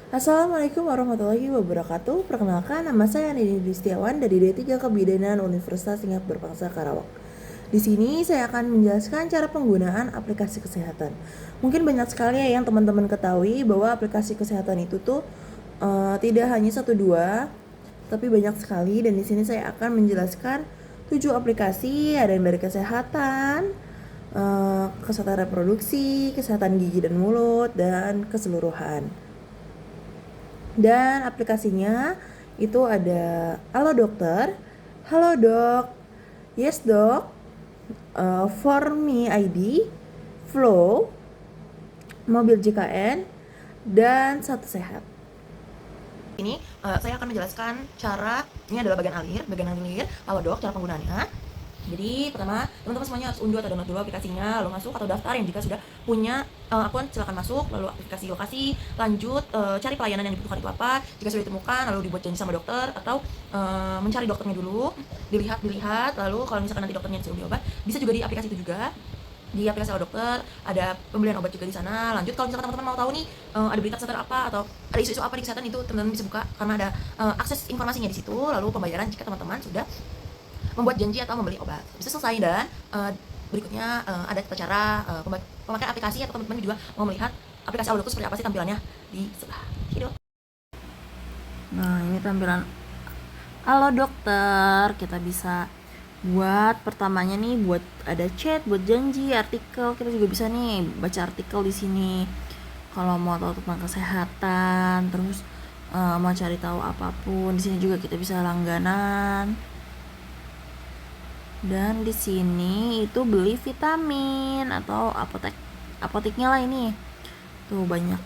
Assalamualaikum warahmatullahi wabarakatuh. Perkenalkan, nama saya Nini Listiawan dari D3 Kebidanan Universitas Singap Berpangsa Karawang. Di sini saya akan menjelaskan cara penggunaan aplikasi kesehatan. Mungkin banyak sekali ya yang teman-teman ketahui bahwa aplikasi kesehatan itu tuh tidak hanya satu dua, tapi banyak sekali. Dan di sini saya akan menjelaskan 7 aplikasi, ada yang dari kesehatan, kesehatan reproduksi, kesehatan gigi dan mulut, dan keseluruhan. Dan aplikasinya itu ada Halo Dokter, Halo Dok, Yes Dok, For Me ID, Flow, Mobil JKN, dan Satu Sehat. Ini saya akan menjelaskan cara, ini adalah bagian alir Halo Dok, cara penggunaannya. Jadi pertama, teman-teman semuanya harus unduh atau download dulu aplikasinya, lalu masuk atau daftar yang jika sudah punya akun silakan masuk, lalu aplikasi lokasi, lanjut cari pelayanan yang dibutuhkan itu apa, jika sudah ditemukan lalu dibuat janji sama dokter atau mencari dokternya dulu, dilihat, lalu kalau misalkan nanti dokternya disuruh beli obat, bisa juga di aplikasi itu juga. Di aplikasi Halo Dokter ada pembelian obat juga di sana. Lanjut kalau misalkan teman-teman mau tahu nih ada berita kesehatan apa atau ada isu-isu apa di kesehatan, itu teman-teman bisa buka karena ada akses informasinya di situ. Lalu pembayaran jika teman-teman sudah membuat janji atau membeli obat bisa selesai. Dan berikutnya ada cara pemakaian aplikasi, atau teman-teman juga mau melihat aplikasi Halo Dokter seperti apa sih tampilannya di sebelah kiri. Nah, ini tampilan Halo Dokter. Kita bisa buat pertamanya nih, buat ada chat, buat janji, artikel. Kita juga bisa nih baca artikel di sini kalau mau tahu tentang kesehatan, terus mau cari tahu apapun. Di sini juga kita bisa langganan. Dan di sini itu beli vitamin atau apoteknya lah ini. Tuh banyak.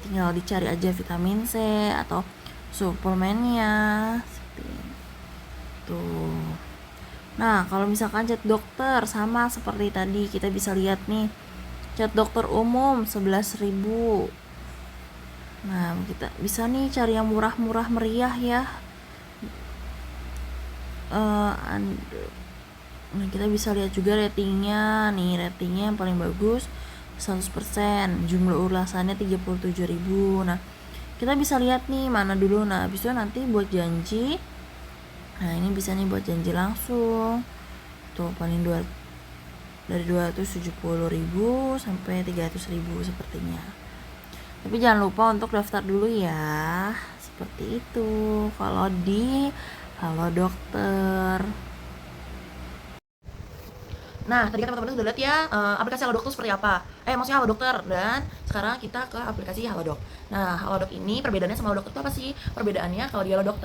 Tinggal dicari aja vitamin C atau suplemennya seperti itu. Nah, kalau misalkan chat dokter sama seperti tadi, kita bisa lihat nih. Chat dokter umum 11.000. Nah, kita bisa nih cari yang murah-murah meriah ya. Nah, kita bisa lihat juga ratingnya nih, ratingnya yang paling bagus 100%, jumlah ulasannya 37.000. Nah, kita bisa lihat nih mana dulu. Nah, habis itu nanti buat janji. Nah, ini bisa nih buat janji langsung. Tuh paling dari 270.000 sampai 300.000 sepertinya. Tapi jangan lupa untuk daftar dulu ya. Seperti itu kalau di Halo Dokter. Nah, tadi kan teman-teman sudah lihat ya aplikasi Halodoc itu seperti apa. Maksudnya Halodoc. Dan sekarang kita ke aplikasi Halodoc. Nah, Halodoc ini perbedaannya sama Halodoc itu apa sih? Perbedaannya kalau di Halodoc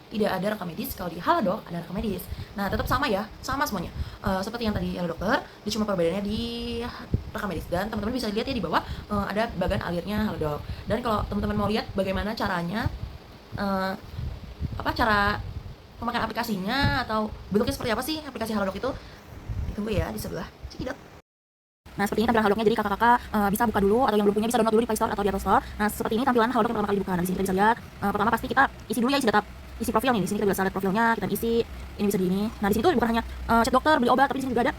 tidak ada rekam medis, kalau di Halodoc ada rekam medis. Nah, tetap sama ya, sama semuanya. Seperti yang tadi Halodoc, dia cuma perbedaannya di rekam medis. Dan teman-teman bisa lihat ya di bawah ada bagian alirnya Halodoc. Dan kalau teman-teman mau lihat bagaimana caranya, uh, cara pemakaian aplikasinya atau bentuknya seperti apa sih aplikasi Halodoc itu, tunggu ya di sebelah cekidot. Nah, seperti ini tampilan Halodoc-nya, jadi kakak-kakak bisa buka dulu, atau yang belum punya bisa download dulu di Play Store atau di Apple Store. Nah, seperti ini tampilan Halodoc yang pertama kali dibuka. Nah, di sini kita bisa lihat pertama pasti kita isi dulu ya, isi profil nih. Di sini kita bisa lihat profilnya, kita isi, ini bisa di ini. Nah, di sini tuh bukan hanya chat dokter, beli obat, tapi di sini juga ada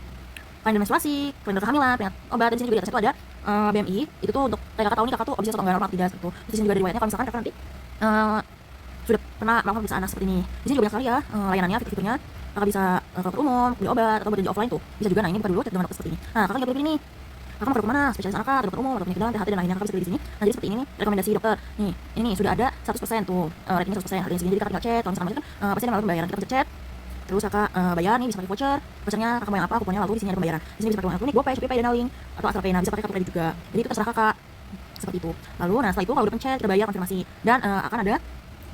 kalender menstruasi, kalender kehamilan, peringatan obat. Dan di sini juga di atasnya tuh ada BMI. Itu tuh untuk kayak kakak tahu nih kakak tuh obesitas atau enggak normal tidak gitu. Di sini juga ada riwayatnya kalau misalkan kakak nanti sudah pernah melakukan pemeriksaan seperti ini. Di sini juga banyak sekali ya layanannya, fitur-fiturnya. Kakak bisa ke dokter umum, beli obat, atau berjanji offline tuh bisa juga. Nah, ini buka dulu chat dengan dokter seperti ini. Nah, kakak pilih nih, kakak mau ke dokter mana, spesialis anak, atau dokter umum, atau penyakit dalam, THT dan lainnya, kakak bisa pilih di sini. Nah, jadi seperti ini nih rekomendasi dokter. Nih, ini nih sudah ada 100% tuh ratingnya 100%, harganya segini. Jadi kakak tinggal chat. Kalau misalkan pasti ada melalui pembayaran, kita bisa chat. Terus kakak bayar nih, bisa pakai vouchernya kakak mau yang apa, kuponnya, lalu di sini ada pembayaran. Di sini bisa pakai uang elektronik, GoPay, Shopee, dan Link, atau Astra Pay. Nah, bisa pakai kartu kredit juga. Jadi itu terserah kakak. Seperti itu. Lalu nah setelah itu kalau udah pencet, kita bayar, konfirmasi, dan akan ada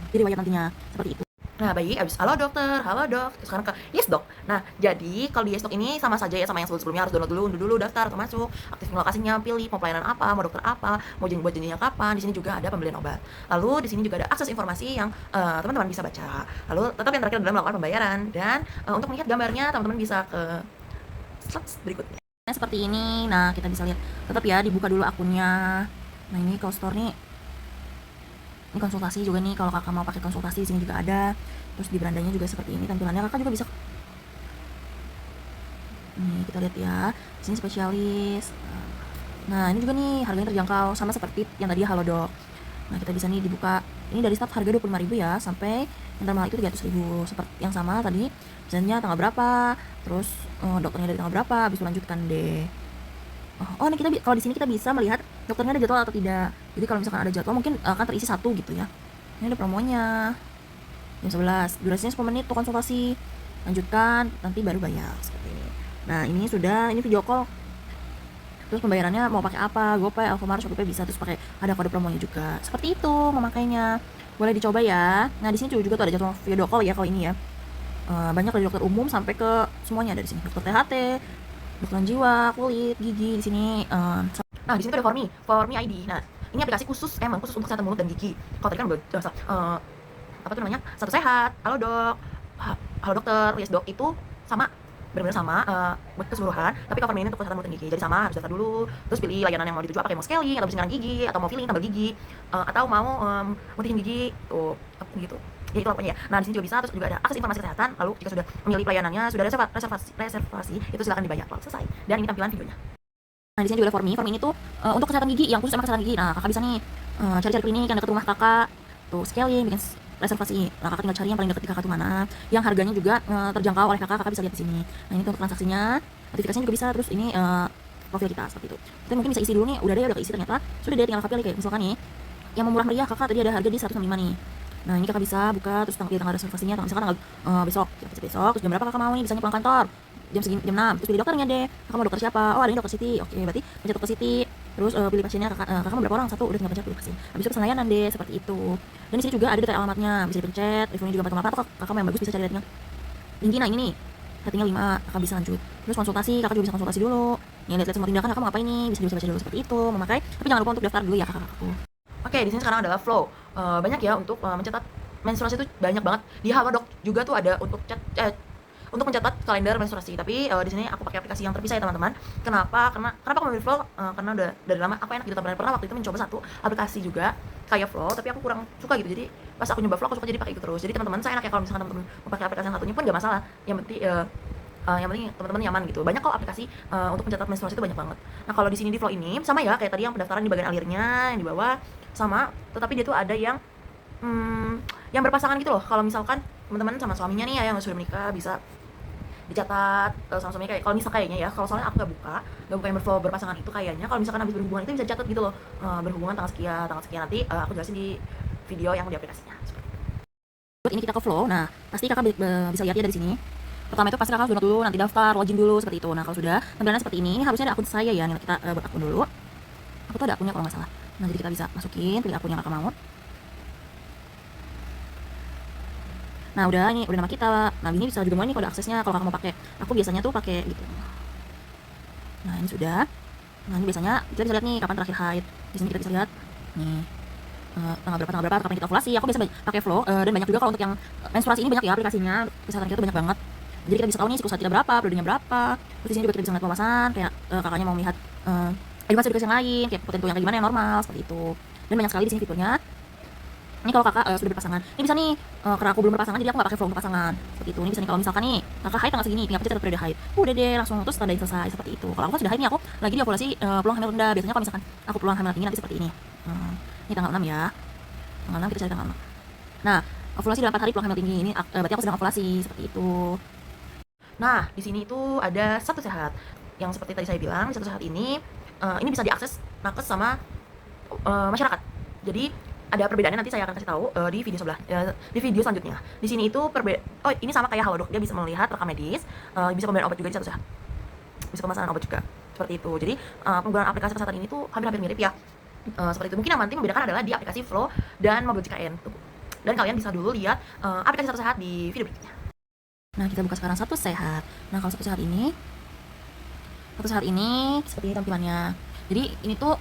di riwayat nantinya seperti itu. Nah, baik, abis halo dokter, halo dok, sekarang ke yes dok. Nah, jadi kalau di yes dok ini sama saja ya sama yang sebelumnya, harus download dulu, unduh dulu, daftar atau masuk, aktifin lokasinya, pilih mau pelayanan apa, mau dokter apa, mau buat janjinya kapan. Di sini juga ada pembelian obat. Lalu di sini juga ada akses informasi yang teman-teman bisa baca. Lalu tetap yang terakhir adalah melakukan pembayaran. Dan untuk melihat gambarnya, teman-teman bisa ke slide berikutnya. Nah, seperti ini. Nah, kita bisa lihat tetap ya dibuka dulu akunnya. Nah, ini kalau store nih, ini konsultasi juga nih, kalau kakak mau pakai konsultasi di sini juga ada. Terus di berandanya juga seperti ini tampilannya, kakak juga bisa. Nih kita lihat ya, di sini spesialis. Nah, ini juga nih harganya terjangkau sama seperti yang tadi Halodoc. Nah, kita bisa nih dibuka. Ini dari start harga 25.000 ya, sampai yang termahal itu 300.000. Seperti yang sama tadi, misalnya tanggal berapa, terus dokternya dari tanggal berapa, bisa lanjutkan deh. Oh, ini kita kalau di sini kita bisa melihat dokternya ada jadwal atau tidak. Jadi kalau misalkan ada jadwal mungkin akan terisi satu gitu ya. Ini ada promonya. Jam 11. Durasinya 10 menit tuh konsultasi. Lanjutkan, nanti baru bayar seperti ini. Nah, ini sudah, ini video call. Terus pembayarannya mau pakai apa? GoPay, Alfamart, Shopee bisa, terus pakai ada kode promonya juga. Seperti itu memakainya. Boleh dicoba ya. Nah, di sini juga tuh ada jadwal video call ya kalau ini ya. Banyak dari dokter umum sampai ke semuanya ada di sini. Dokter THT, dokter jiwa, kulit, gigi di sini. Nah, di sini tuh ada For Me ID. Nah, ini aplikasi khusus emang khusus untuk kesehatan mulut dan gigi. Kalau tadi kan udah jelas apa tuh namanya? Satu Sehat, Halo Dok, Halo Dokter, Yes Dok itu sama, benar-benar sama buat keseluruhan, tapi cover ini untuk kesehatan mulut dan gigi. Jadi sama, harus daftar dulu, terus pilih layanan yang mau dituju, apakah mau scaling atau bersihkan gigi, atau mau filling tambal gigi, atau mau mutihin gigi tuh apa gitu ya, itu pokoknya ya. Nah, di sini juga bisa, terus juga ada akses informasi kesehatan. Lalu jika sudah memilih pelayanannya, sudah ada reservasi itu silakan dibayar. Lalu selesai. Dan ini tampilan videonya. Nah, di sini juga ada For Me ini tuh untuk kesehatan gigi, yang khusus sama kesehatan gigi. Nah, kakak bisa nih cari-cari klinik yang dekat rumah kakak, tuh scaling, bikin reservasi. Nah, kakak tinggal cari yang paling dekat di kakak tuh mana, yang harganya juga terjangkau oleh kakak bisa lihat di sini. Nah, ini untuk transaksinya, notifikasinya juga bisa. Terus ini profil kita seperti itu. Kita mungkin bisa isi dulu nih, udah keisi ternyata. Sudah deh, tinggal kakak pilih kayak misalkan nih, yang murah meriah kakak tadi ada harga di 165 nih. Nah, ini kakak bisa buka, terus tanggal reservasinya, misalkan tanggal besok, terus jam berapa kakak mau nih, bisanya pulang kantor jam segini, jam 6, terus pilih dokternya deh, kakak mau dokter siapa, oh ada ini dokter Siti, oke berarti pencet dokter Siti, terus pilih pasiennya, kakak mau berapa orang, satu, udah tinggal pencet pilih pasien, habis itu pesan layanan deh, seperti itu. Dan di sini juga ada detail alamatnya, bisa dipencet, reviewnya juga macam apa, atau kakak mau yang bagus bisa cari ratingnya tinggi. Nah, ini nih ratingnya 5, kakak bisa lanjut. Terus konsultasi, kakak juga bisa konsultasi dulu, nih lihat semua tindakan kakak mau ngapain nih, bisa baca dulu seperti itu, memakai, tapi jangan lupa untuk daftar dulu ya kakak-kakakku. Oke, di sini sekarang adalah flow. Banyak ya untuk mencatat menstruasi itu, banyak banget. Di Halodoc juga tuh ada untuk untuk mencatat kalender menstruasi. Tapi di sini aku pakai aplikasi yang terpisah ya teman-teman. Kenapa? Kenapa aku memilih Flow? Karena udah dari lama aku enak gitu. Pernah waktu itu mencoba satu aplikasi juga kayak Flow, tapi aku kurang suka gitu. Jadi pas aku nyoba Flow aku suka jadi pakai itu terus. Jadi teman-teman saya enak ya kalau misalkan teman-teman mau pakai aplikasi yang satunya pun gak masalah. Yang penting teman-teman nyaman gitu. Banyak kok aplikasi untuk mencatat menstruasi itu banyak banget. Nah, kalau di sini di Flow ini sama ya kayak tadi yang pendaftaran di bagian alirnya yang di bawah sama, tetapi dia tuh ada yang berpasangan gitu loh. Kalau misalkan teman-teman sama suaminya nih ya yang sudah menikah bisa dicatat sama suaminya, kayak kalau misal kayaknya ya, kalau soalnya aku nggak buka yang berpasangan itu kayaknya kalau misalkan habis berhubungan itu bisa dicatat gitu loh, berhubungan tanggal sekian nanti aku jelasin di video yang di aplikasinya. Ini kita ke Flow. Nah, pasti kakak bisa lihat ya dari sini. Pertama itu pasti kakak download dulu, nanti daftar, login dulu seperti itu. Nah, kalau sudah tampilannya seperti ini harusnya ada akun saya ya. Nih kita buat akun dulu. Aku tuh ada akunnya kalau nggak salah. Nah, jadi kita bisa masukin, pilih akun yang kakak mau. Nah, udah nama kita. Nah, ini bisa juga mulai nih kode aksesnya kalau kakak mau pakai. Aku biasanya tuh pakai gitu. Nah, ini sudah. Nah, ini biasanya kita bisa lihat nih kapan terakhir haid. Di sini kita bisa lihat nih tanggal berapa kapan kita ovulasi. Aku biasa pakai Flow, dan banyak juga kalau untuk yang menstruasi ini banyak ya aplikasinya. Kesehatan kita tuh banyak banget. Jadi kita bisa tahu nih siklus kita berapa, periodenya berapa. Terus di sini juga kita bisa ngeliat pembahasan kayak kakaknya mau melihat edukasi yang lain, kayak potensi yang kayak gimana yang normal seperti itu. Dan banyak sekali di sini fiturnya. Ini kalau kakak sudah berpasangan, ini bisa nih karena aku belum berpasangan jadi aku nggak pakai Flow untuk pasangan seperti itu. Ini bisa nih kalau misalkan nih kakak haid tanggal segini, tinggal pencet periode haid, udah deh langsung terus tandain selesai seperti itu. Kalau aku kan sudah haid nih, aku lagi di ovulasi peluang hamil rendah. Biasanya kalau misalkan aku peluang hamil tinggi nanti seperti ini. Ini tanggal 6 ya, tanggal 6 kita cari tanggal 6. Nah, ovulasi dalam 4 hari peluang hamil tinggi, ini berarti aku sedang ovulasi seperti itu. Nah, di sini itu ada Satu Sehat yang seperti tadi saya bilang. Satu Sehat ini bisa diakses nakes sama masyarakat. Jadi ada perbedaannya, nanti saya akan kasih tahu di video di video selanjutnya. Di sini itu ini sama kayak Halodoc, dia bisa melihat rekam medis, bisa pemberian obat juga di Satu Sehat, bisa pemesanan obat juga seperti itu. Jadi penggunaan aplikasi kesehatan ini tuh hampir mirip ya, seperti itu. Mungkin yang nanti membedakan adalah di aplikasi Flow dan Mobil JKN tuh. Dan kalian bisa dulu lihat aplikasi Satu Sehat di video berikutnya. Nah, kita buka sekarang Satu Sehat. Nah, kalau Satu Sehat ini seperti ini tampilannya. Jadi ini tuh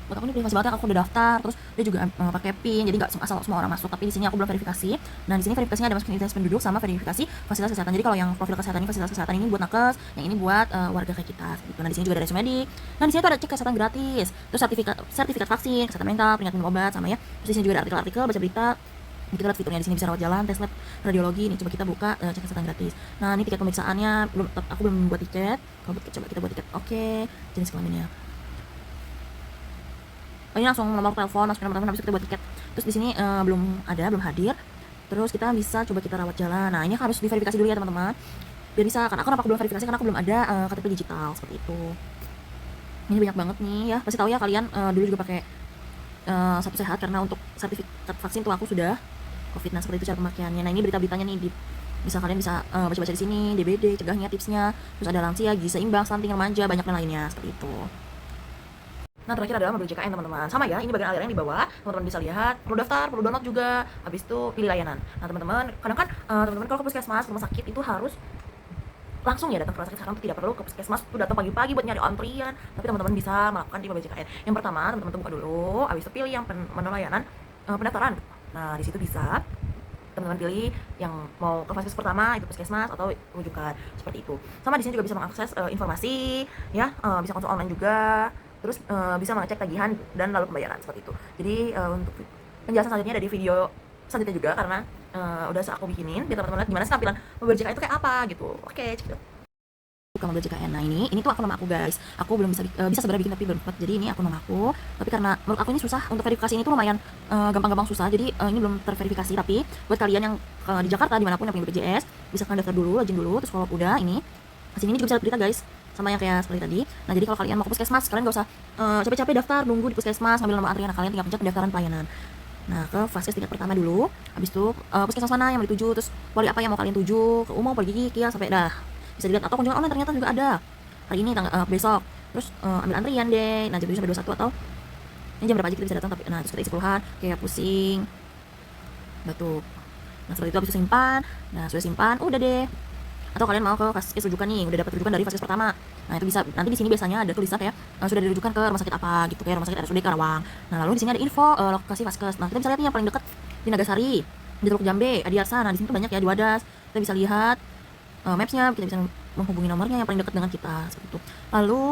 buat aku ini privasi banget, aku udah daftar, terus dia juga pakai PIN, jadi nggak asal semua orang masuk. Tapi di sini aku belum verifikasi. Nah, di sini verifikasinya ada masukin identitas penduduk sama verifikasi fasilitas kesehatan. Jadi kalau yang profil kesehatan ini, fasilitas kesehatan ini buat nakes, yang ini buat warga kayak kita. Gitu. Nah, di sini juga ada resume medik. Nah, di sini tuh ada cek kesehatan gratis, terus sertifikat vaksin, kesehatan mental, peringatan minum obat sama ya. Terus di sini juga ada artikel-artikel, baca berita. Kita lihat fiturnya di sini, bisa rawat jalan, tes lab, radiologi. Nih coba kita buka cek kesehatan gratis. Nah, ini tiket pemeriksaannya aku belum buat tiket. Kalau coba kita buat tiket. Oke, jenis kelaminnya. Oh ini langsung nomor telepon, masukin nomor telepon, habis itu kita buat tiket. Terus di sini belum hadir. Terus kita bisa coba kita rawat jalan. Nah, ini harus diverifikasi dulu ya teman-teman. Biar bisa, karena aku belum verifikasi karena aku belum ada KTP digital seperti itu. Ini banyak banget nih ya. Pasti tahu ya kalian dulu juga pakai Satu Sehat karena untuk sertifikat vaksin tuh aku sudah COVID. Nah, seperti itu cara pemakaiannya. Nah, ini berita-beritanya nih kalian bisa baca-baca di sini, DBD, cegahnya, tipsnya, terus ada lansia, gizi seimbang, stunting remaja, banyak dan lainnya seperti itu. Nah, terakhir adalah mobil JKN teman-teman. Sama ya, ini bagian aliran yang di bawah. Teman-teman bisa lihat, perlu daftar, perlu download juga. Habis itu pilih layanan. Nah, teman-teman, kadang kan teman-teman kalau ke puskesmas, rumah sakit itu harus langsung ya datang ke rumah sakit. Sekarang tuh tidak perlu ke puskesmas tuh datang pagi-pagi buat nyari antrian. Tapi teman-teman bisa melakukan di mobil JKN. Yang pertama, teman-teman buka dulu, habis itu pilih yang menu layanan pendaftaran. Nah, di situ bisa teman-teman pilih yang mau ke fase pertama itu puskesmas atau rujukan seperti itu. Sama di sini juga bisa mengakses informasi ya, bisa konsul online juga. Terus bisa mengecek tagihan dan lalu pembayaran seperti itu. Jadi untuk penjelasan selanjutnya ada di video selanjutnya juga karena udah aku bikinin biar teman-teman lihat gimana sih tampilan mobil JKN itu kayak apa gitu. Oke, cek buka mobil JKN. Nah, ini tuh akun nama aku guys. Aku belum bisa sebenarnya bikin tapi belum sempat. Jadi ini akun nama aku. Tapi karena menurut aku ini susah untuk verifikasi, ini tuh lumayan gampang-gampang susah. Jadi ini belum terverifikasi. Tapi buat kalian yang di Jakarta dimanapun yang punya BPJS bisa kalian daftar dulu, login dulu. Terus kalau udah ini juga bisa lihat berita guys, sama yang kayak seperti tadi. Nah, jadi kalau kalian mau ke puskesmas, kalian gak usah capek-capek daftar, nunggu di puskesmas, ngambil nomor antrian. Nah, kalian tinggal pencet pendaftaran pelayanan. Nah, ke fase tingkat pertama dulu. Habis itu puskesmas mana yang mau dituju, terus poli apa yang mau kalian tuju, ke umum, poli gigi, kias, sampai dah. Bisa dilihat, atau kunjungan online ternyata juga ada. Hari ini besok. Terus ambil antrian deh. Nah, jam 7 sampai 21 atau ini jam berapa aja kita bisa datang, tapi nah terus kita isi keluhan kayak pusing, batuk. Nah, seperti itu habis itu simpan. Nah, sudah simpan, udah deh. Atau kalian mau ke vaskes rujukan nih, udah dapat rujukan dari vaskes pertama. Nah, itu bisa nanti di sini biasanya ada tulisan kayak sudah dirujukan ke rumah sakit apa gitu, kayak rumah sakit RSUD Karawang. Nah, lalu di sini ada info lokasi vaskes. Nah, kita bisa lihat nih yang paling dekat di Nagasari, di Teluk Jambe, Adiarsa. Nah, di sini tuh banyak ya di Wadas. Kita bisa lihat maps-nya, kita bisa menghubungi nomornya yang paling dekat dengan kita seperti itu. Lalu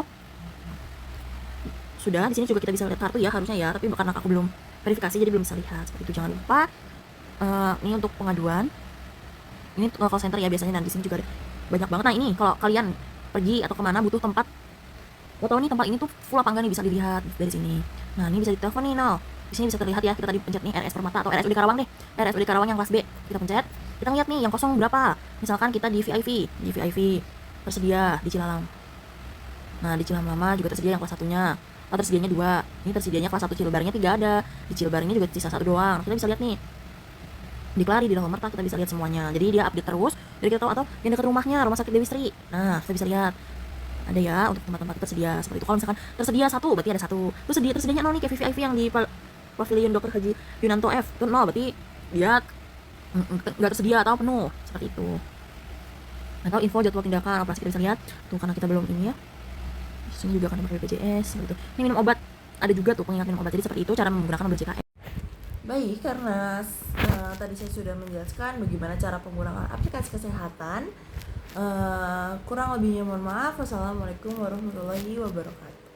sudah di sini juga kita bisa lihat kartu ya harusnya ya, tapi karena aku belum verifikasi jadi belum bisa lihat seperti itu. Jangan lupa ini untuk pengaduan. Ini call center ya biasanya, dan di sini juga banyak banget. Nah, ini kalau kalian pergi atau kemana butuh tempat, mau tahu nih tempat ini tuh full apa enggak nih, bisa dilihat dari sini. Nah, ini bisa ditelepon nih, di sini bisa terlihat ya, kita tadi pencet nih RS Permata atau RSUD Karawang deh, RSUD Karawang yang kelas B, kita pencet, kita lihat nih yang kosong berapa. Misalkan kita di VIP tersedia di Cilalang. Nah, di Cilamama juga tersedia yang kelas satunya. Oh, tersedianya 2. Ini tersedianya kelas 1, Cilbarnya 3 ada. Di Cilbar ini juga sisa 1 doang. Kita bisa lihat nih. Di Klari, di Dahomerta kita bisa lihat semuanya. Jadi dia update terus. Jadi kita tahu, atau yang dekat rumahnya, Rumah Sakit Dewi Sri. Nah, kita bisa lihat. Ada ya untuk tempat-tempat tersedia seperti itu. Kalau misalkan tersedia 1, berarti ada 1. Terus tersedianya 0 nih kayak VIP yang di Pavilion Dr. Haji Yunanto F. Itu 0, berarti dia nggak tersedia atau penuh seperti itu. Nah, kalau info jadwal tindakan operasi kita bisa lihat tuh, karena kita belum ini ya. Di sini juga kan pakai BPJS seperti itu. Ini minum obat, ada juga tuh pengingat minum obat. Jadi seperti itu cara menggunakan mobil JKN. Baik, karena tadi saya sudah menjelaskan bagaimana cara penggunaan aplikasi kesehatan. Kurang lebihnya mohon maaf. Wassalamualaikum warahmatullahi wabarakatuh.